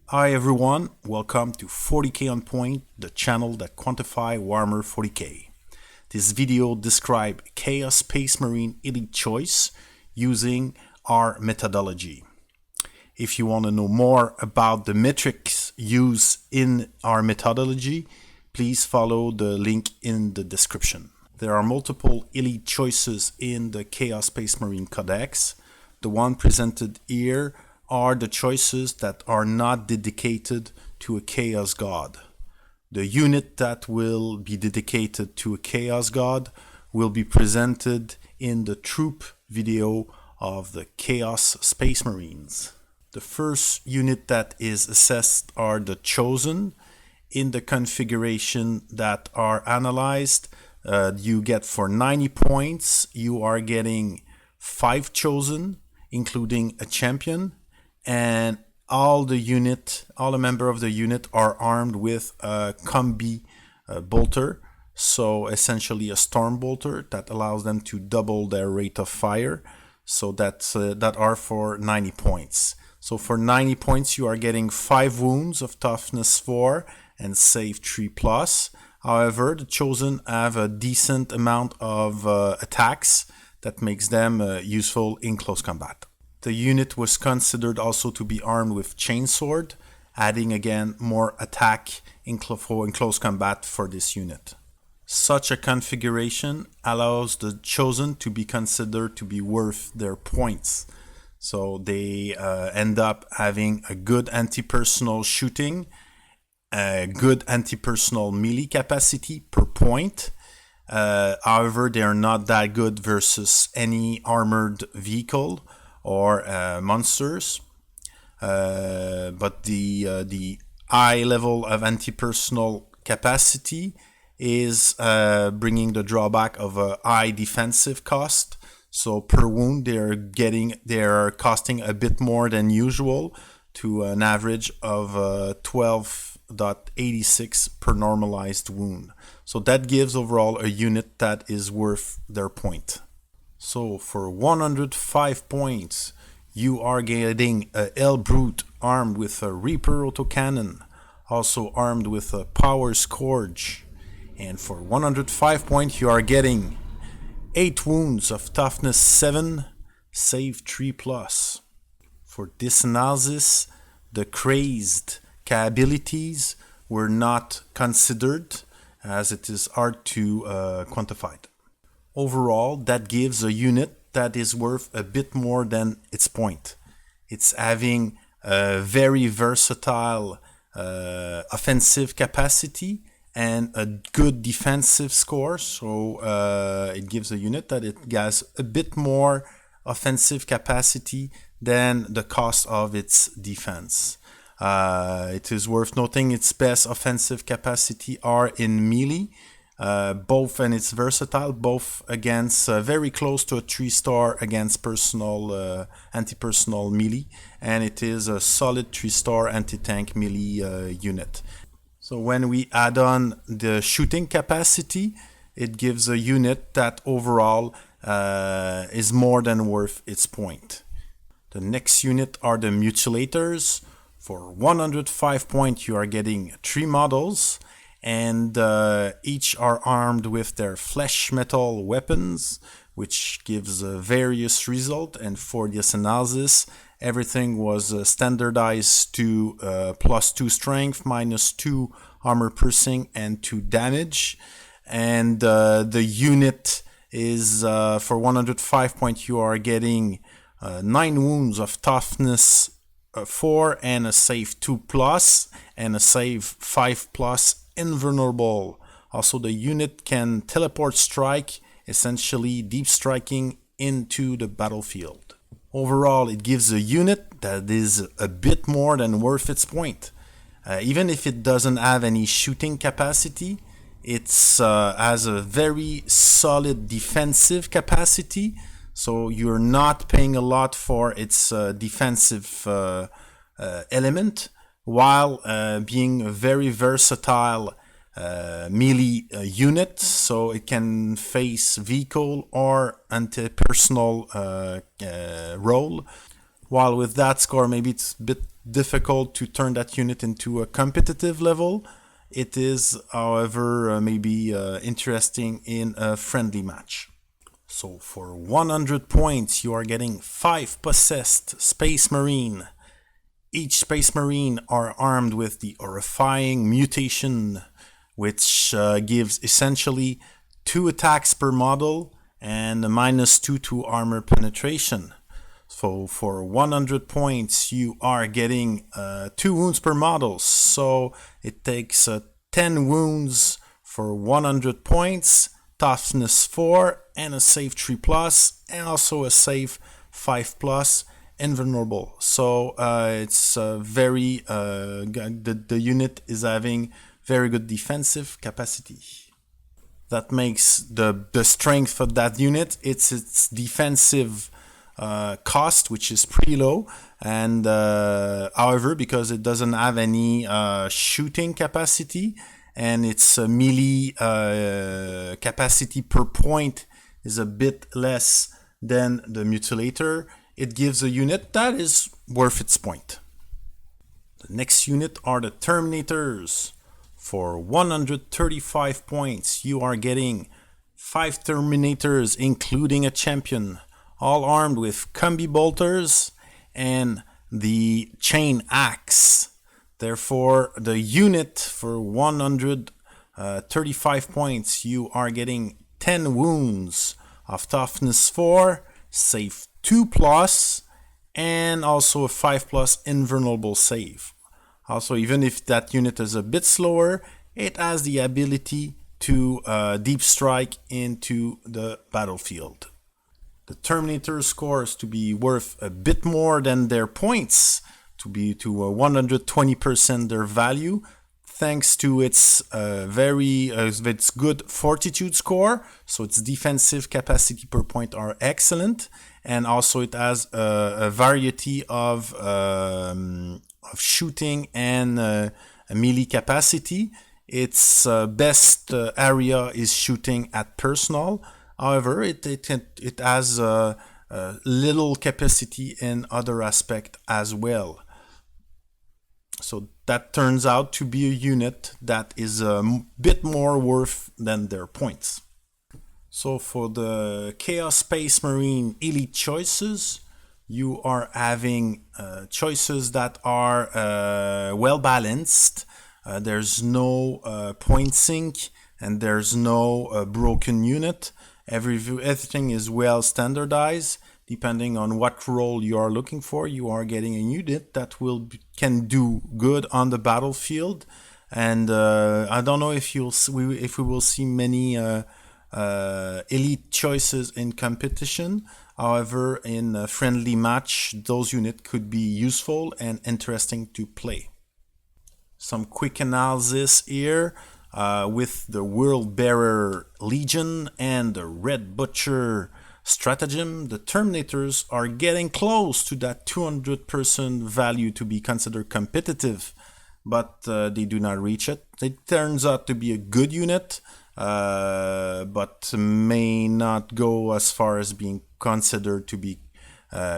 Hi everyone, welcome to 40K on Point, the channel that quantify Warhammer 40K. This video describes Chaos Space Marine Elite Choice using our methodology. If you want to know more about the metrics used in our methodology, please follow the link in the description. There are multiple elite choices in the Chaos Space Marine Codex. The one presented here are the choices that are not dedicated to a Chaos God. The unit that will be dedicated to a Chaos God will be presented in the troop video of the Chaos Space Marines. The first unit that is assessed are the Chosen. In the configuration that are analyzed, you get for 90 points, you are getting 5 Chosen, including a champion, and all the member of the unit are armed with a combi bolter, so essentially a storm bolter that allows them to double their rate of fire. So that are for 90 points. So for 90 points you are getting 5 wounds of toughness 4 and save 3+. However, the Chosen have a decent amount of attacks that makes them useful in close combat. The unit was considered also to be armed with chainsword, adding again more attack in close combat for this unit. Such a configuration allows the Chosen to be considered to be worth their points. So they end up having a good anti-personal shooting, a good anti-personal melee capacity per point. However, they are not that good versus any armored vehicle or monsters, but the high level of anti-personal capacity is bringing the drawback of a high defensive cost. So per wound they're costing a bit more than usual, to an average of 12.86 per normalized wound. So that gives overall a unit that is worth their point. So for 105 points, you are getting a Hellbrute armed with a Reaper autocannon, also armed with a Power Scourge. And for 105 points, you are getting 8 wounds of toughness 7, save 3+. For this analysis, the crazed capabilities were not considered, as it is hard to quantify. Overall, that gives a unit that is worth a bit more than its point. It's having a very versatile offensive capacity and a good defensive score, so it gives a unit that it has a bit more offensive capacity than the cost of its defense. It is worth noting its best offensive capacity are in melee, both, and it's versatile, both against very close to a 3-star against personal anti-personal melee, and it is a solid 3-star anti-tank melee unit. So when we add on the shooting capacity, it gives a unit that overall is more than worth its point. The next unit are the Mutilators. For 105 points you are getting 3 models, and each are armed with their flesh metal weapons, which gives various results. And for this analysis, everything was standardized to +2 strength, -2 armor piercing, and 2 damage. And the unit is for 105 points you are getting 9 wounds of toughness 4 and a save 2+, and a save 5+, invulnerable. Also, the unit can teleport strike, essentially deep striking into the battlefield. Overall, it gives a unit that is a bit more than worth its point. Even if it doesn't have any shooting capacity, it has a very solid defensive capacity. So you're not paying a lot for its defensive element, while being a very versatile melee unit, so it can face vehicle or anti-personal role. While with that score, maybe it's a bit difficult to turn that unit into a competitive level. It is, however, maybe interesting in a friendly match. So for 100 points, you are getting 5 possessed Space Marine. Each Space Marine are armed with the horrifying mutation, which gives essentially 2 attacks per model and a -2 to armor penetration. So for 100 points, you are getting 2 wounds per model. So it takes 10 wounds for 100 points, toughness 4, and a save 3+, and also a save 5+, invulnerable. So it's very the unit is having very good defensive capacity. That makes the strength of that unit, it's its defensive cost, which is pretty low, and however, because it doesn't have any shooting capacity and its melee capacity per point is a bit less than the Mutilator, it gives a unit that is worth its point. The next unit are the Terminators. For 135 points, you are getting 5 Terminators, including a champion, all armed with combi bolters and the chain axe. Therefore, the unit for 135 points, you are getting 10 wounds of toughness 4, save 2+, and also a 5+ invulnerable save. Also, even if that unit is a bit slower, it has the ability to deep strike into the battlefield. The Terminator scores to be worth a bit more than their points, to 120% their value, thanks to its its good fortitude score. So its defensive capacity per point are excellent, and also it has a variety of shooting and melee capacity. Its best area is shooting at personal. However, it has little capacity in other aspects as well. So that turns out to be a unit that is a bit more worth than their points. So for the Chaos Space Marine Elite choices, you are having choices that are well balanced. There's no point sink and there's no broken unit. Everything is well standardized. Depending on what role you are looking for, you are getting a unit that can do good on the battlefield. And I don't know if we will see many elite choices in competition. However, in a friendly match, those units could be useful and interesting to play. Some quick analysis here. With the World Bearer Legion and the Red Butcher stratagem, the Terminators are getting close to that 200% value to be considered competitive, but they do not reach it. It turns out to be a good unit, but may not go as far as being considered to be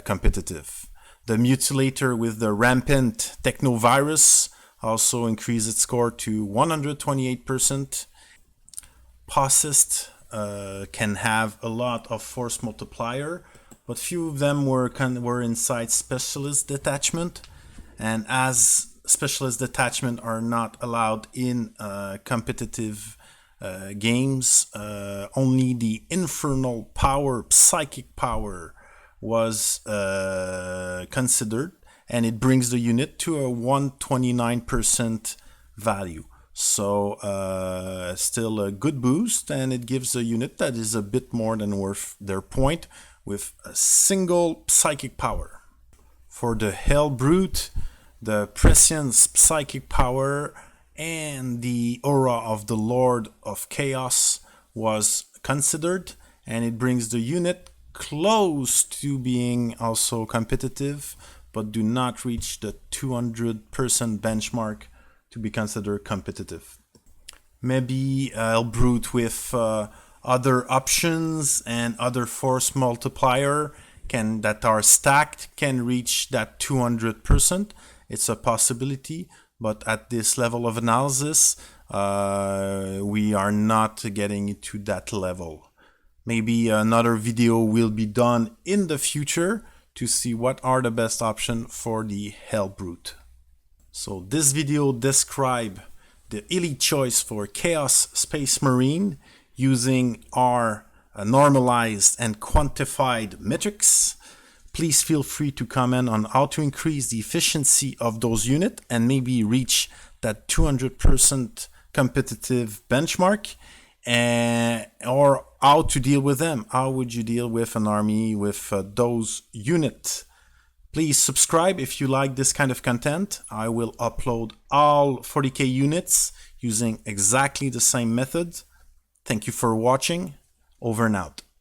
competitive. The Mutilator with the Rampant Technovirus also increased its score to 128%. Possessed can have a lot of force multiplier, but few of them were inside Specialist Detachment, and as Specialist Detachment are not allowed in competitive games, only the Infernal Power, Psychic Power was considered, and it brings the unit to a 129% value. So still a good boost, and it gives a unit that is a bit more than worth their point with a single psychic power. For the Hellbrute, the Prescience Psychic Power and the Aura of the Lord of Chaos was considered, and it brings the unit close to being also competitive, but do not reach the 200% benchmark to be considered competitive. Maybe Hellbrute with other options and other force multiplier that are stacked can reach that 200%. It's a possibility, but at this level of analysis, we are not getting to that level. Maybe another video will be done in the future to see what are the best options for the Hellbrute. So this video describes the elite choice for Chaos Space Marine using our normalized and quantified metrics. Please feel free to comment on how to increase the efficiency of those units and maybe reach that 200% competitive benchmark, or how to deal with them. How would you deal with an army with those units? Please subscribe if you like this kind of content. I will upload all 40k units using exactly the same method. Thank you for watching. Over and out.